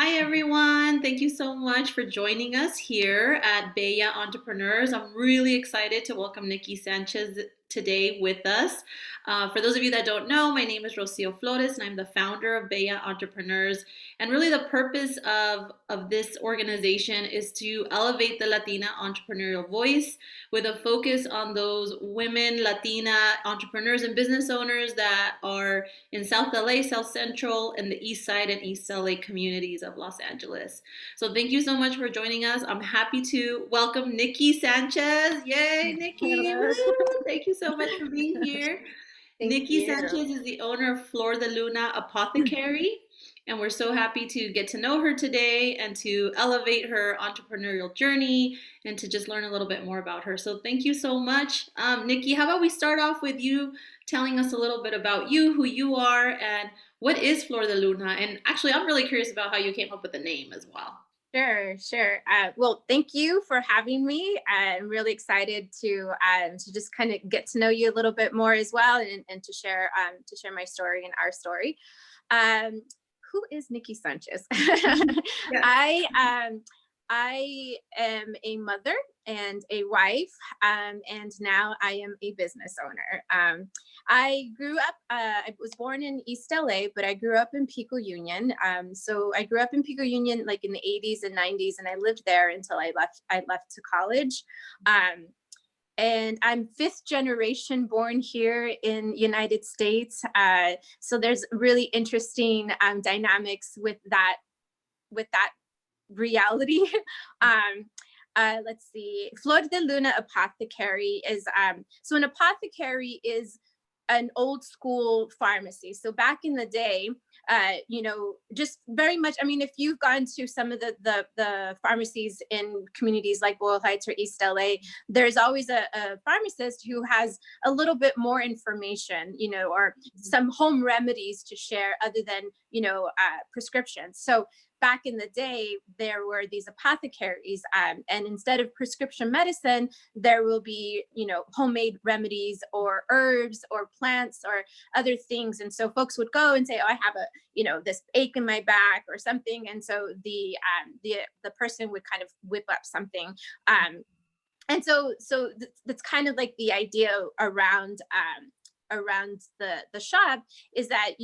Hi, everyone. Thank you so much for joining us here at Bella Entrepreneurs. I'm really excited to welcome Nikki Sanchez today with us. For those of you that don't know, my name is Rocio Flores, and I'm the founder of Bella Entrepreneurs. And really, the purpose of this organization is to elevate the Latina entrepreneurial voice with a focus on those women, Latina entrepreneurs and business owners that are in South LA, South Central, and the East Side and East LA communities of Los Angeles. So thank you so much for joining us. I'm happy to welcome Nikki Sanchez. Yay, Nikki. Hello. Woo! Thank you so much for being here. Thank Nikki you. Sanchez is the owner of Flor de Luna Apothecary, and we're so happy to get to know her today and to elevate her entrepreneurial journey and to just learn a little bit more about her. So thank you so much. Nikki, how about we start off with you telling us a little bit about you, who you are, and what is Flor de Luna? And actually, I'm really curious about how you came up with the name as well. Sure. Well, thank you for having me. I'm really excited to just kind of get to know you a little bit more as well, and to share my story and our story. Um, who is Nikki Sanchez? Yes. I am a mother and a wife, and now I am a business owner. I grew up, I was born in East LA, but I grew up in Pico Union. So I grew up in Pico Union like in the 80s and 90s, and I lived there until I left to college. And I'm fifth generation born here in United States. So there's really interesting dynamics with that reality. Let's see. Flor de Luna Apothecary is so an apothecary is an old school pharmacy. So back in the day, just very much. I mean, if you've gone to some of the pharmacies in communities like Boyle Heights or East LA, there's always a pharmacist who has a little bit more information, or some home remedies to share other than prescriptions. So back in the day, there were these apothecaries, and instead of prescription medicine, there will be, homemade remedies or herbs or plants or other things. And so folks would go and say, "Oh, I have this ache in my back or something," and so the person would kind of whip up something. And so that's kind of like the idea around the shop is that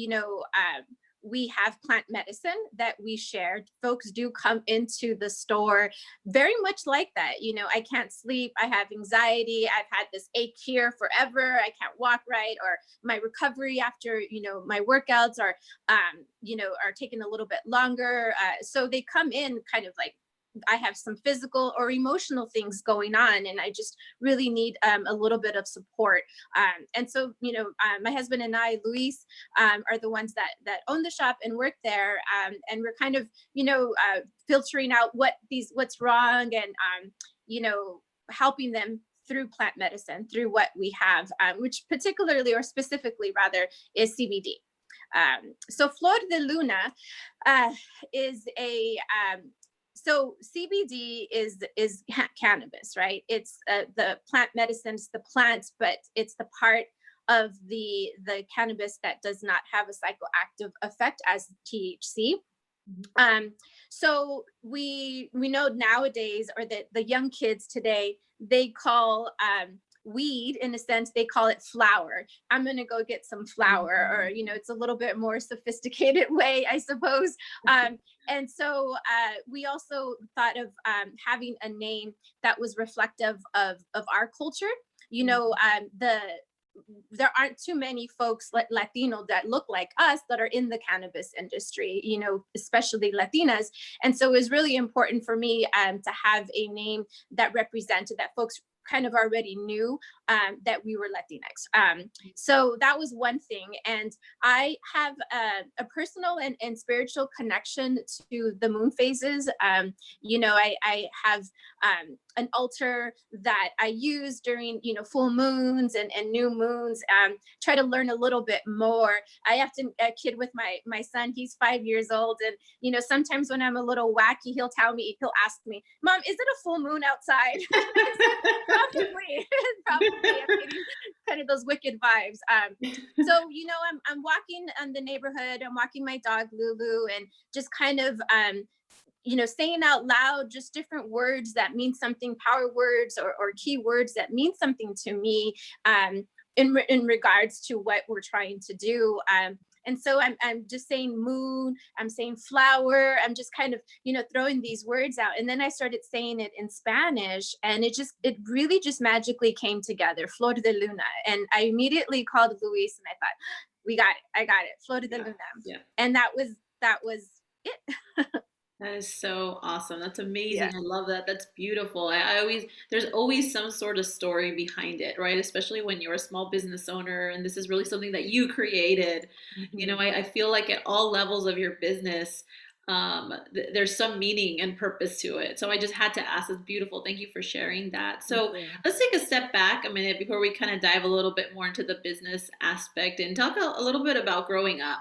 we have plant medicine that we share. Folks do come into the store very much like that. I can't sleep. I have anxiety. I've had this ache here forever. I can't walk right, or my recovery after, my workouts are taking a little bit longer. So they come in kind of like, I have some physical or emotional things going on, and I just really need a little bit of support. And so, my husband and I, Luis, are the ones that own the shop and work there, and we're kind of, filtering out what's wrong, and helping them through plant medicine, through what we have, which particularly or specifically rather is CBD. So Flor de Luna is a so CBD is cannabis, right? It's the plant medicines, the plants, but it's the part of the cannabis that does not have a psychoactive effect as THC. So we know nowadays, or the young kids today, they call weed, in a sense, they call it flower. I'm going to go get some flower, or it's a little bit more sophisticated way, I suppose. And so we also thought of having a name that was reflective of our culture. There aren't too many folks like Latino that look like us that are in the cannabis industry, especially Latinas. And so it was really important for me to have a name that represented that folks kind of already knew that we were Latinx. So that was one thing. And I have a personal and spiritual connection to the moon phases. I have an altar that I use during, full moons and new moons, try to learn a little bit more. I often kid with my son, he's 5 years old. And, sometimes when I'm a little wacky, he'll ask me, "Mom, is it a full moon outside?" Probably I'm getting kind of those wicked vibes. So I'm walking in the neighborhood. I'm walking my dog Lulu, and just kind of saying out loud just different words that mean something, power words or key words that mean something to me, in regards to what we're trying to do. And so I'm just saying moon, I'm saying flower, I'm just kind of, throwing these words out. And then I started saying it in Spanish, and it really just magically came together, Flor de Luna. And I immediately called Luis and I thought, we got it, I got it, Flor de Yeah. Luna. Yeah. And that was it. That is so awesome. That's amazing. Yeah. I love that. That's beautiful. I always, there's always some sort of story behind it, right? Especially when you're a small business owner and this is really something that you created. Mhm. I feel like at all levels of your business, there's some meaning and purpose to it. So I just had to ask. It's beautiful. Thank you for sharing that. Thank So you. let's take a step back a minute before we kind of dive a little bit more into the business aspect and talk a little bit about growing up.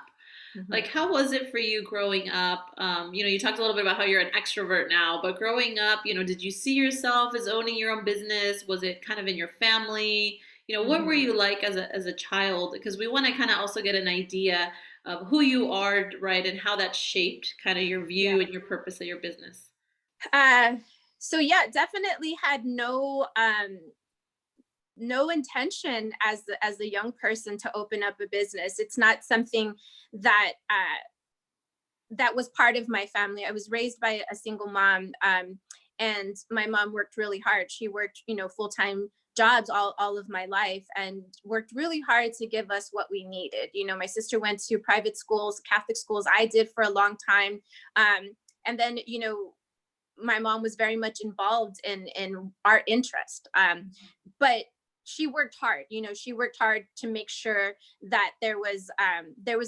Mhm. Like, how was it for you growing up? You talked a little bit about how you're an extrovert now, but growing up, did you see yourself as owning your own business? Was it kind of in your family? What were Mhm. you like as a child? Because we want to kind of also get an idea of who you are, right, and how that shaped kind of your Yeah. view and your purpose of your business. Uh, so yeah, definitely had no intention as a young person to open up a business. It's not something that was part of my family. I was raised by a single mom, and my mom worked really hard. She worked, full time jobs all of my life, and worked really hard to give us what we needed. My sister went to private schools, Catholic schools. I did for a long time, and then my mom was very much involved in our interest, but she worked hard. She worked hard to make sure that there was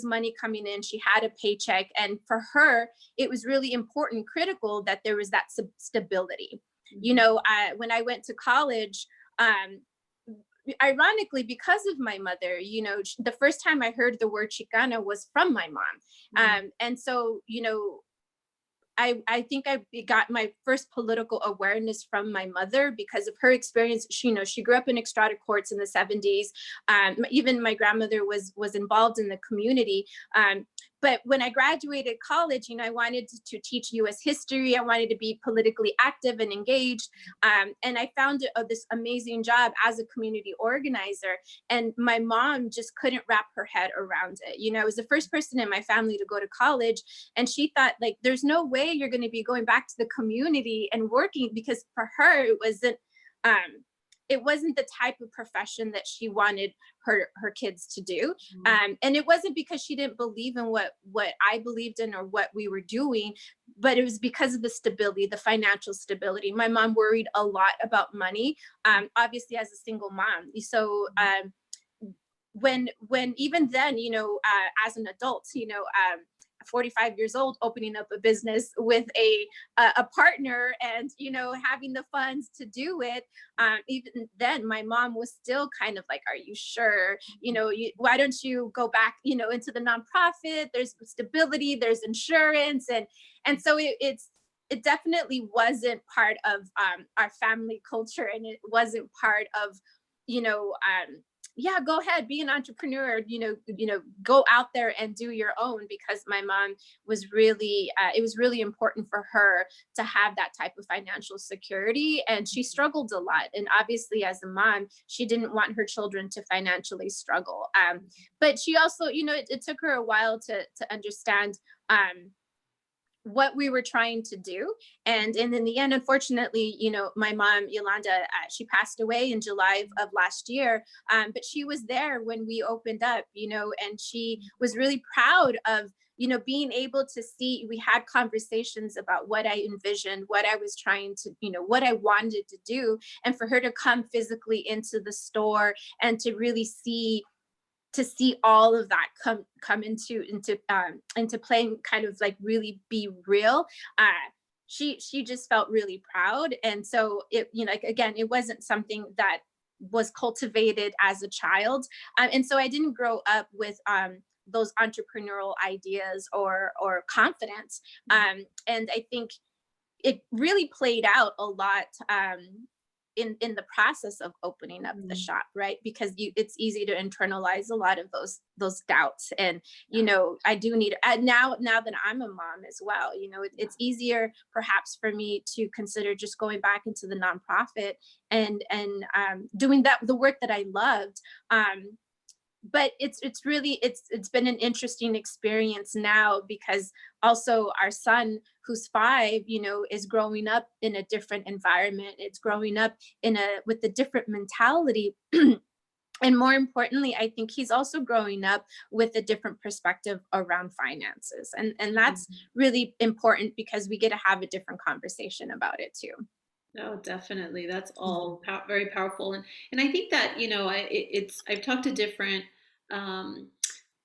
money coming in. She had a paycheck, and for her it was really important, critical, that there was that stability. When I went to college, ironically, because of my mother, the first time I heard the word Chicana was from my mom. And so, I think I got my first political awareness from my mother because of her experience. She grew up in Extrata courts in the 70s. Even my grandmother was involved in the community. But when I graduated college, I wanted to teach U.S. history. I wanted to be politically active and engaged. And I found this amazing job as a community organizer. And my mom just couldn't wrap her head around it. I was the first person in my family to go to college, and she thought, like, there's no way you're going to be going back to the community and working, because for her um it wasn't the type of profession that she wanted her kids to do. And it wasn't because she didn't believe in what I believed in or what we were doing, but it was because of the stability, the financial stability. My mom worried a lot about money, obviously, as a single mom. So when even then, as an adult, 45 years old, opening up a business with a partner, and having the funds to do it, even then my mom was still kind of like, are you sure? Why don't you go back into the nonprofit? There's stability, there's insurance. And so it definitely wasn't part of our family culture, and it wasn't part of you know yeah, go ahead, be an entrepreneur, go out there and do your own. Because my mom was really, it was really important for her to have that type of financial security. And she struggled a lot. And obviously, as a mom, she didn't want her children to financially struggle. But she also, it took her a while to understand what we were trying to do. And in the end, unfortunately, my mom, Yolanda, she passed away in July of last year. But she was there when we opened up, and she was really proud of, being able to see, we had conversations about what I envisioned, what I was trying to, what I wanted to do. And for her to come physically into the store and to really see all of that come into play, and kind of like really be real. She just felt really proud. And so it, like, again, it wasn't something that was cultivated as a child. And so I didn't grow up with those entrepreneurial ideas or confidence. And I think it really played out a lot in the process of opening up the shop, right? Because it's easy to internalize a lot of those doubts. And I do need now that I'm a mom as well, it's easier perhaps for me to consider just going back into the nonprofit and doing the work that I loved. But it's really it's been an interesting experience now, because also our son, who's 5, is growing up in a different environment. It's growing up with a different mentality. And more importantly, I think he's also growing up with a different perspective around finances. And that's really important, because we get to have a different conversation about it too. No, definitely. That's all very powerful, and I think that I've talked to different um,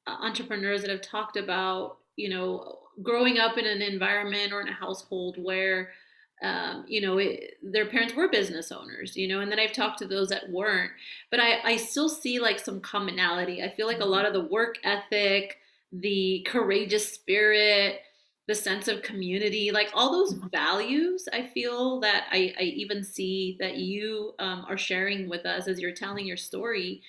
entrepreneurs that have talked about growing up in an environment or in a household where their parents were business owners, and then I've talked to those that weren't, but I still see like some commonality. I feel like a lot of the work ethic, the courageous spirit, the sense of community, like all those values, I feel that I even see that you are sharing with us as you're telling your story,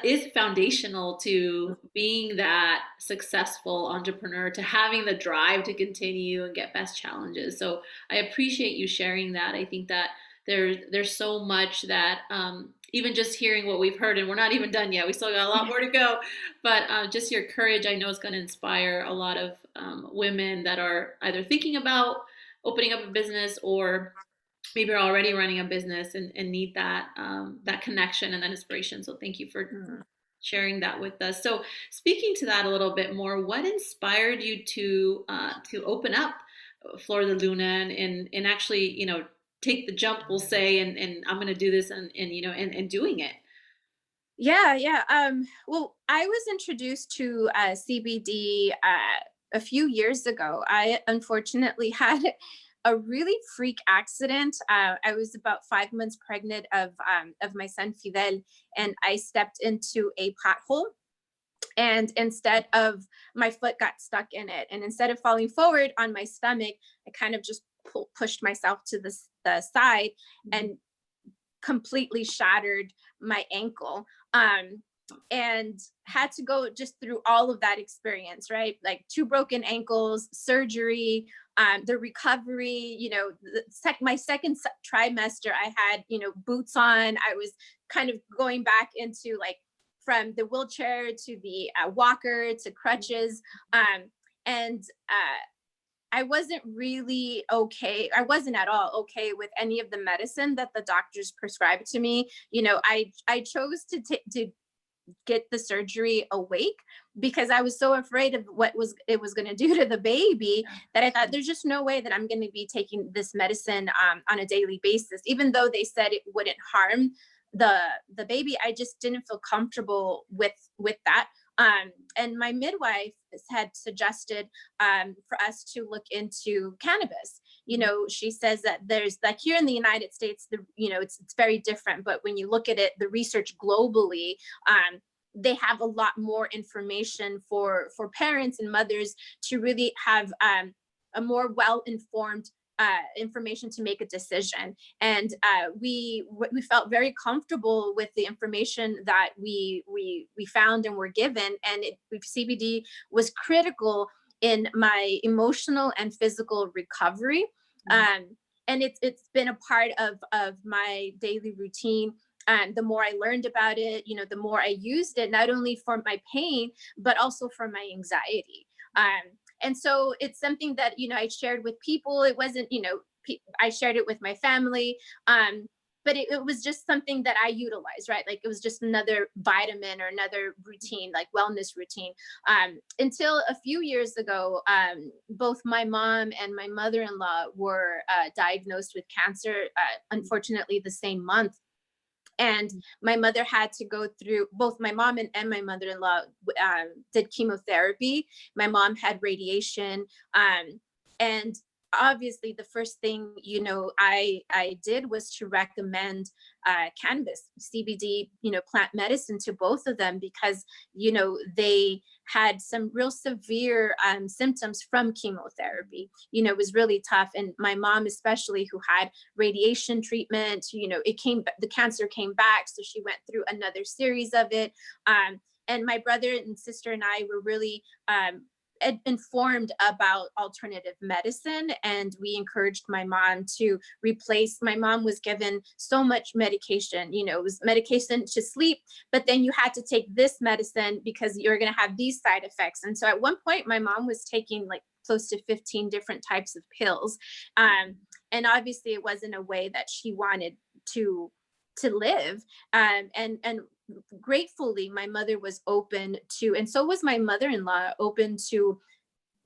is foundational to being that successful entrepreneur, to having the drive to continue and get best challenges. So I appreciate you sharing that. I think that there's so much that even just hearing what we've heard, and we're not even done yet, we still got a lot more to go, but just your courage, I know, is going to inspire a lot of women that are either thinking about opening up a business, or maybe are already running a business and need that connection and that inspiration. So thank you for sharing that with us. So speaking to that a little bit more, what inspired you to open up Flor de Luna and actually take the jump, we'll say, and I'm going to do this and doing it. Yeah. Well, I was introduced to CBD a few years ago. I unfortunately had a really freak accident. I was about 5 months pregnant of my son Fidel, and I stepped into a pothole. And instead of, my foot got stuck in it, and instead of falling forward on my stomach, I kind of just pushed myself to the side and completely shattered my ankle. And had to go just through all of that experience, right? Like 2 broken ankles, surgery, the recovery, my second trimester, I had, boots on. I was kind of going back into like from the wheelchair to the walker to crutches. And I wasn't really okay. I wasn't at all okay with any of the medicine that the doctors prescribed to me. I chose to get the surgery awake, because I was so afraid of what it was going to do to the baby, that I thought there's just no way that I'm going to be taking this medicine on a daily basis. Even though they said it wouldn't harm the baby, I just didn't feel comfortable with that. And my midwife had suggested for us to look into cannabis. She says that there's, like, here in the United States, it's very different. But when you look at it, the research globally, they have a lot more information for parents and mothers to really have a more well-informed information to make a decision. And we felt very comfortable with the information that we found and were given. And CBD was critical in my emotional and physical recovery. And it's been a part of my daily routine. And the more I learned about it, the more I used it, not only for my pain, but also for my anxiety. And so it's something that, I shared with people. It wasn't, I shared it with my family. But it was just something that I utilized, right? Like, it was just another vitamin or another routine, like wellness routine. Until a few years ago, both my mom and my mother-in-law were diagnosed with cancer, unfortunately, the same month. And my mother had to go through, both my mom and my mother-in-law did chemotherapy. My mom had radiation. And obviously the first thing, I did was to recommend cannabis, CBD, plant medicine to both of them, because they had some real severe symptoms from chemotherapy. It was really tough, and my mom especially, who had radiation treatment, the cancer came back, so she went through another series of it. And my brother and sister and I were really informed about alternative medicine, and we encouraged my mom to replace. My mom was given so much medication, it was medication to sleep, but then you had to take this medicine because you're going to have these side effects. And so at one point my mom was taking like close to 15 different types of pills, and obviously it wasn't a way that she wanted to live. And gratefully my mother was open to, and so was my mother-in-law, open to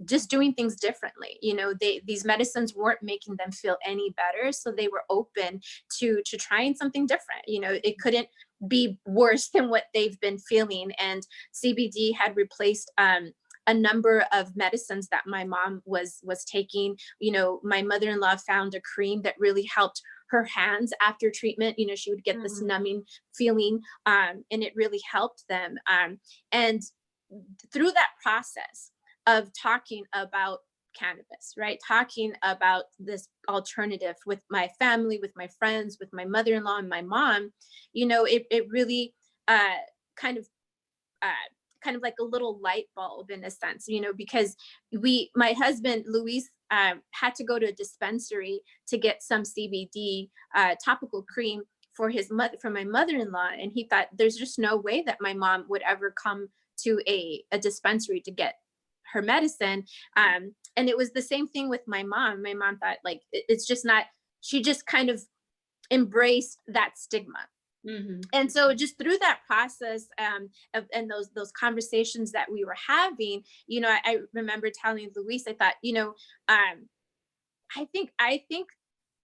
just doing things differently. These medicines weren't making them feel any better, so they were open to trying something different. It couldn't be worse than what they've been feeling. And CBD had replaced a number of medicines that my mom was taking. My mother-in-law found a cream that really helped her hands after treatment. She would get this numbing feeling, and it really helped them. And through that process of talking about cannabis, right? Talking about this alternative with my family, with my friends, with my mother-in-law and my mom, it really kind of like a little light bulb in a sense, because my husband, Luis, had to go to a dispensary to get some CBD topical cream for my mother-in-law. And he thought there's just no way that my mom would ever come to a dispensary to get her medicine. And it was the same thing with my mom. My mom thought like, it's just not, she just kind of embraced that stigma. Mm-hmm. And so just through that process, and those conversations that we were having, I remember telling Luis, I thought, I think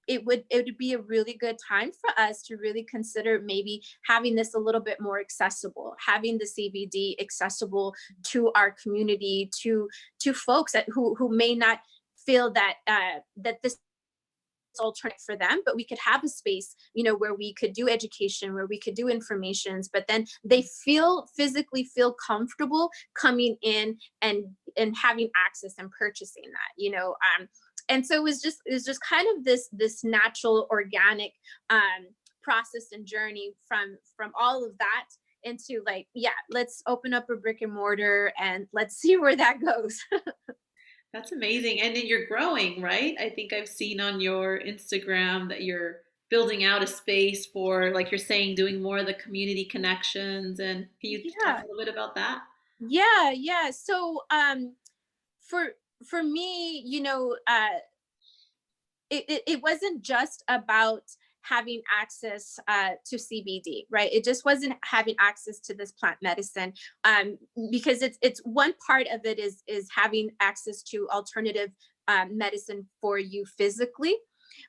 it would be a really good time for us to really consider maybe having this a little bit more accessible, having the CBD accessible to our community, to folks who may not feel that that this alternative for them, but we could have a space, where we could do education, where we could do informations, but then they physically feel comfortable coming in and having access and purchasing that. And so it was just kind of this natural, organic process and journey from all of that into like, yeah, let's open up a brick and mortar and let's see where that goes. That's amazing. And then you're growing, right? I think I've seen on your Instagram that you're building out a space for, like you're saying, doing more of the community connections. And can you talk Yeah. a little bit about that? Yeah. So for me, it wasn't just about having access to CBD, right? It just wasn't having access to this plant medicine, because it's one part of it is having access to alternative medicine for you physically.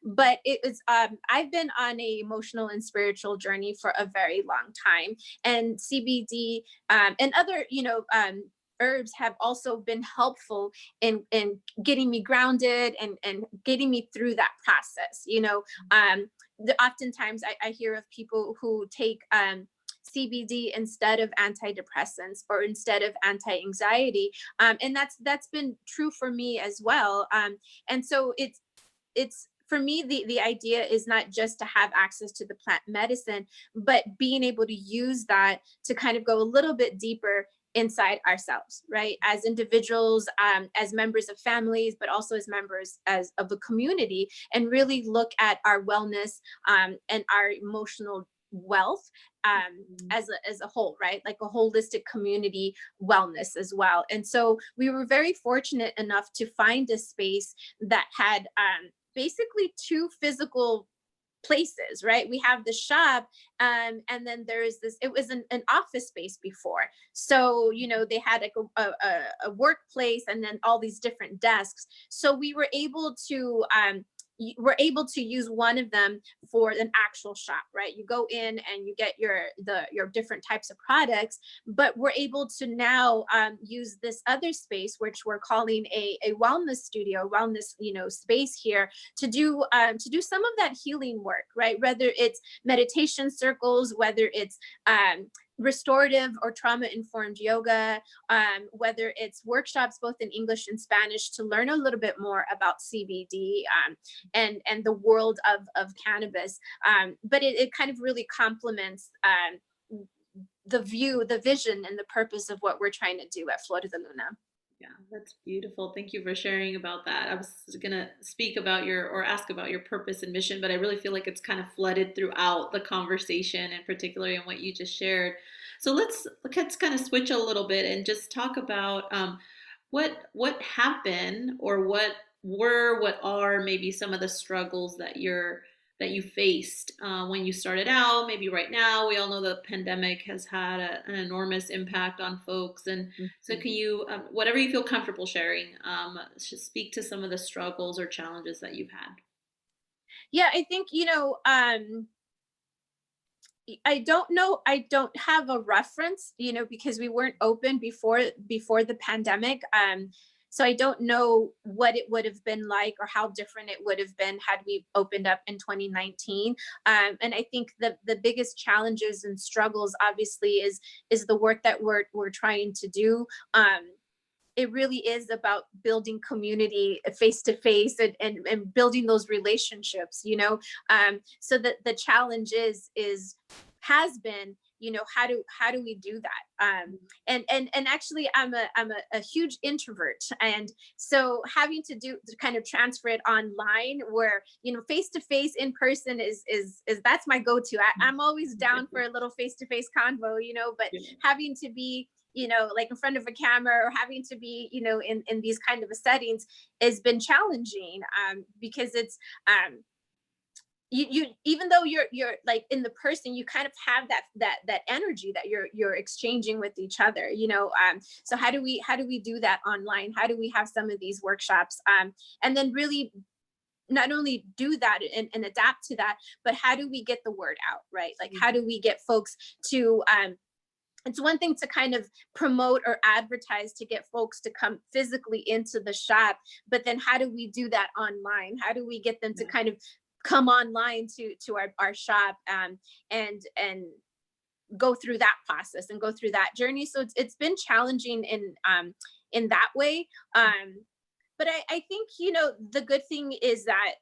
But it was I've been on a emotional and spiritual journey for a very long time, and CBD and other herbs have also been helpful in getting me grounded and getting me through that process. Oftentimes I hear of people who take CBD instead of antidepressants or instead of anti-anxiety, and that's been true for me as well. And so it's for me, the idea is not just to have access to the plant medicine, but being able to use that to kind of go a little bit deeper inside ourselves, right? As individuals, as members of families, but also as members of a community, and really look at our wellness and our emotional wealth as a whole, right? Like a holistic community wellness as well. And so we were very fortunate enough to find a space that had basically two physical places, right? We have the shop, and then there's this, it was an office space before. So, they had like a workplace and then all these different desks. So we were able to we're able to use one of them for an actual shop, right? You go in and you get your different types of products, but we're able to now use this other space, which we're calling a wellness studio, wellness, space here to do some of that healing work, right? Whether it's meditation circles, whether it's restorative or trauma informed yoga, whether it's workshops both in English and Spanish to learn a little bit more about CBD, and the world of cannabis. But it kind of really complements the vision, and the purpose of what we're trying to do at Flor de Luna. Yeah, that's beautiful. Thank you for sharing about that. I was gonna speak about your or ask about your purpose and mission, but I really feel like it's kind of flooded throughout the conversation, and particularly in what you just shared. So let's kind of switch a little bit and just talk about what happened, or what are maybe some of the struggles that you faced when you started out. Maybe right now, we all know the pandemic has had an enormous impact on folks, and so Mhm. can you, whatever you feel comfortable sharing, just speak to some of the struggles or challenges that you've had. Yeah, I think, I don't know. I don't have a reference, because we weren't open before the pandemic. So I don't know what it would have been like, or how different it would have been had we opened up in 2019. And I think the biggest challenges and struggles, obviously, is the work that we're trying to do. It really is about building community face to face, and building those relationships, so that the challenge has been, how do we do that? And actually, I'm a huge introvert, and so having to kind of transfer it online, where face to face, in person is that's my go-to. I'm always down for a little face to face convo, but Yeah. having to be, like in front of a camera, or having to be, in these kind of settings has been challenging, because it's you even though you're like in the person, you kind of have that energy that you're exchanging with each other, so how do we do that online? How do we have some of these workshops, and then really not only do that and adapt to that, but how do we get the word out, right? Like, how do we get folks to it's one thing to kind of promote or advertise to get folks to come physically into the shop, but then how do we do that online? How do we get them to kind of come online to our shop, and go through that process and go through that journey? So it's been challenging in that way. But I think, the good thing is that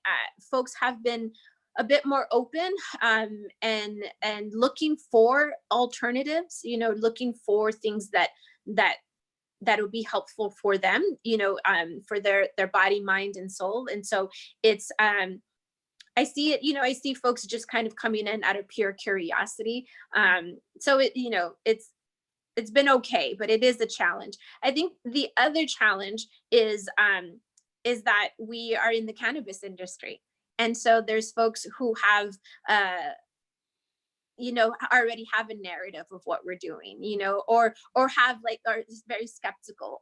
folks have been a bit more open, and looking for alternatives, looking for things that that will be helpful for them, for their body, mind, and soul. And so it's I see it, I see folks just kind of coming in out of pure curiosity. So it's been okay, but it is a challenge. I think the other challenge is that we are in the cannabis industry, and so there's folks who have already have a narrative of what we're doing, or have like are just very skeptical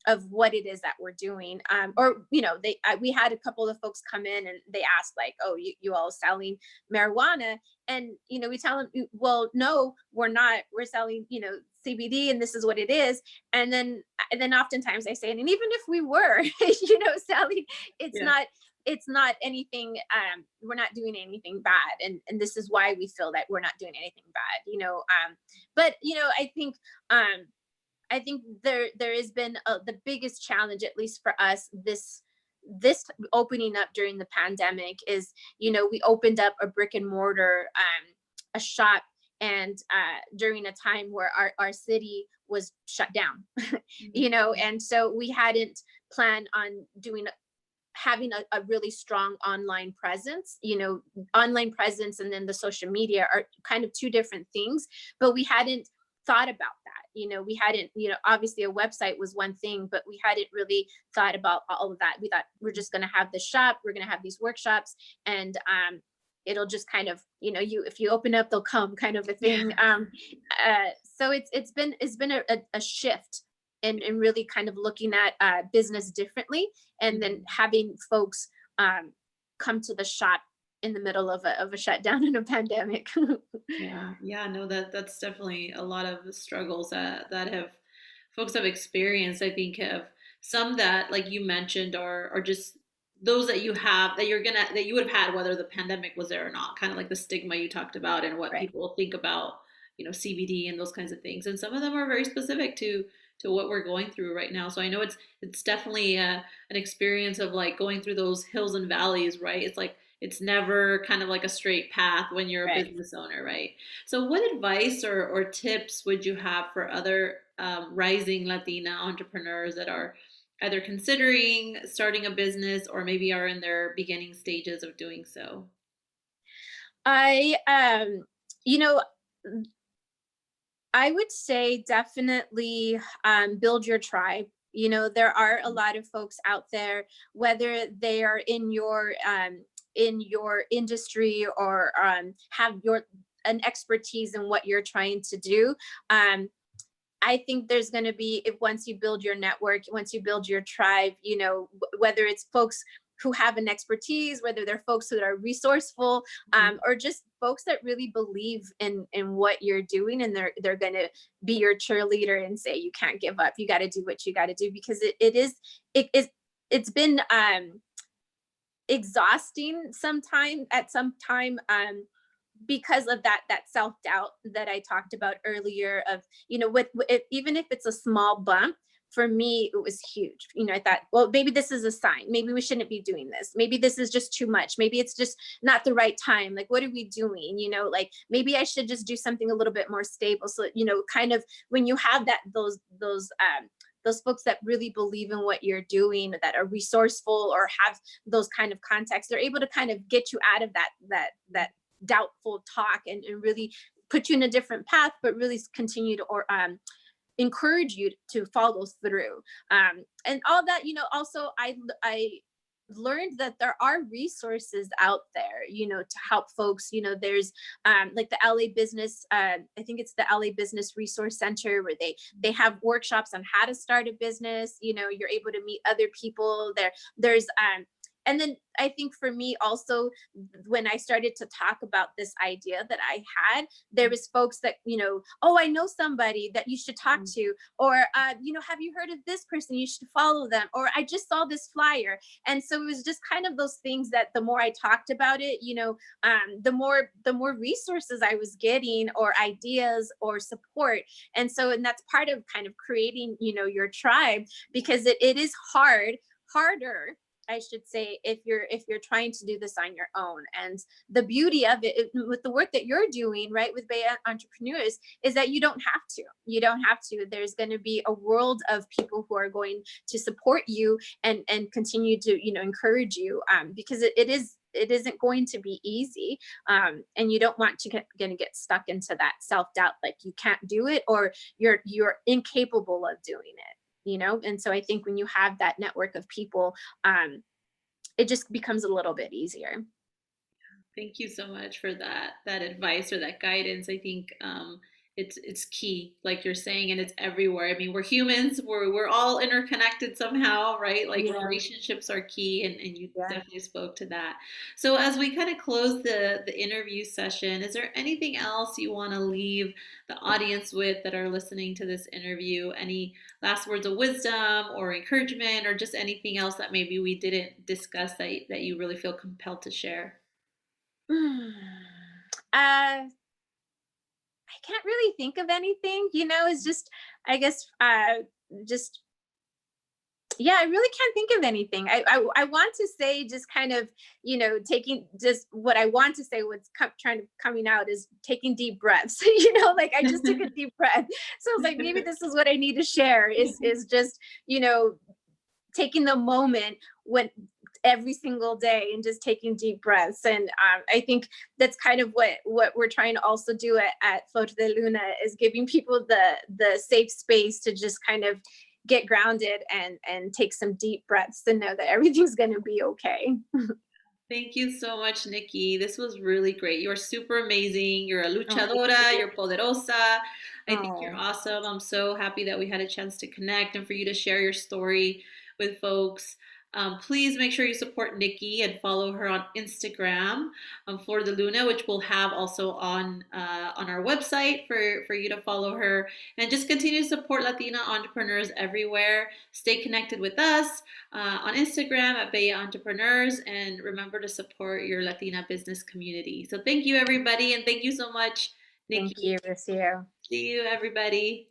of what it is that we're doing. Or we had a couple of folks come in and they asked, like, oh, you all selling marijuana? And we tell them, well, no, we're not. We're selling CBD, and this is what it is. And then oftentimes I say, and even if we were selling, it's Yeah. not it's not anything, we're not doing anything bad, and this is why we feel that we're not doing anything bad, but I think there has been the biggest challenge, at least for us, this opening up during the pandemic is, we opened up a brick and mortar, a shop, and during a time where our city was shut down, and so we hadn't planned on having a really strong online presence. Online presence and then the social media are kind of two different things, but we hadn't thought about that. We hadn't, obviously a website was one thing, but we hadn't really thought about all of that. We thought we're just going to have the shop, we're going to have these workshops, and it'll just kind of, if you open up, they'll come, kind of a thing. So it's been a shift, and really kind of looking at business differently, and then having folks come to the shop in the middle of a shutdown and a pandemic. Yeah, yeah, no, that's definitely a lot of the struggles that have folks have experienced. I think have some that, like you mentioned, are just those that you have that you would have had whether the pandemic was there or not. Kind of like the stigma you talked about and what Right. people think about, CBD and those kinds of things. And some of them are very specific to what we're going through right now. So I know it's definitely an experience of like going through those hills and valleys, right? It's like it's never kind of like a straight path when you're a Right. business owner, right? So, what advice or tips would you have for other rising Latina entrepreneurs that are either considering starting a business or maybe are in their beginning stages of doing so? I you know I would say definitely build your tribe. There are a lot of folks out there, whether they are in your industry or have your an expertise in what you're trying to do. Um, I think there's going to be, if once you build your network, once you build your tribe, whether it's folks who have an expertise, whether they're folks who are resourceful, or just folks that really believe in what you're doing, and they're going to be your cheerleader and say you can't give up. You got to do what you got to do, because it is it's been exhausting sometime at some time, because of that self-doubt that I talked about earlier, of even if it's a small bump. For me, it was huge. I thought, well, maybe this is a sign, maybe we shouldn't be doing this, maybe this is just too much, maybe it's just not the right time, like what are we doing, like maybe I should just do something a little bit more stable. So kind of when you have those folks that really believe in what you're doing, that are resourceful or have those kind of contacts, they're able to kind of get you out of that doubtful talk, and really put you in a different path, but really continue to encourage you to follow through, and all that. Also, I learned that there are resources out there, to help folks. There's like the LA business, I think it's the LA Business Resource Center, where they have workshops on how to start a business. You're able to meet other people there. And then I think for me also, when I started to talk about this idea that I had, there was folks that, oh, I know somebody that you should talk to, or, have you heard of this person? You should follow them. Or I just saw this flyer. And so it was just kind of those things that the more I talked about it, the more resources I was getting, or ideas or support. And that's part of kind of creating, your tribe, because it is harder, I should say, if you're trying to do this on your own. And the beauty of it, with the work that you're doing, right, with Bay Entrepreneurs, is that you don't have to. You don't have to. There's going to be a world of people who are going to support you and continue to encourage you, because it isn't going to be easy, and you don't want to get stuck into that self-doubt, like you can't do it, or you're incapable of doing it. And so I think when you have that network of people, it just becomes a little bit easier. Thank you so much for that advice or that guidance. I think it's key, like you're saying, and it's everywhere. I mean, we're humans. We're all interconnected somehow, right? Like Yeah. relationships are key, and you Yeah. definitely spoke to that. So as we kind of close the interview session, is there anything else you want to leave the audience with that are listening to this interview? Any last words of wisdom or encouragement, or just anything else that maybe we didn't discuss that you really feel compelled to share? I can't really think of anything. It's just, I guess, just, yeah, I really can't think of anything. I want to say, just kind of, taking, just what I want to say, what's trying to coming out, is taking deep breaths. Like I just took a deep breath. So I was like, maybe this is what I need to share, is just, taking the moment, when every single day, and just taking deep breaths. And I think that's kind of what we're trying to also do at Flor de Luna, is giving people the safe space to just kind of get grounded and take some deep breaths, and know that everything's going to be okay. Thank you so much, Nikki. This was really great. You're super amazing. You're a Oh, thank luchadora, you. you're poderosa. I think you're Oh, awesome. I'm so happy that we had a chance to connect and for you to share your story with folks. Please make sure you support Nikki and follow her on Instagram, Flor de Luna, which we'll have also on our website for you to follow her. And just continue to support Latina entrepreneurs everywhere. Stay connected with us on Instagram at Bella Entrepreneurs, and remember to support your Latina business community. So thank you, everybody, and thank you so much, Thank Nikki. you, Lucio. See you, everybody.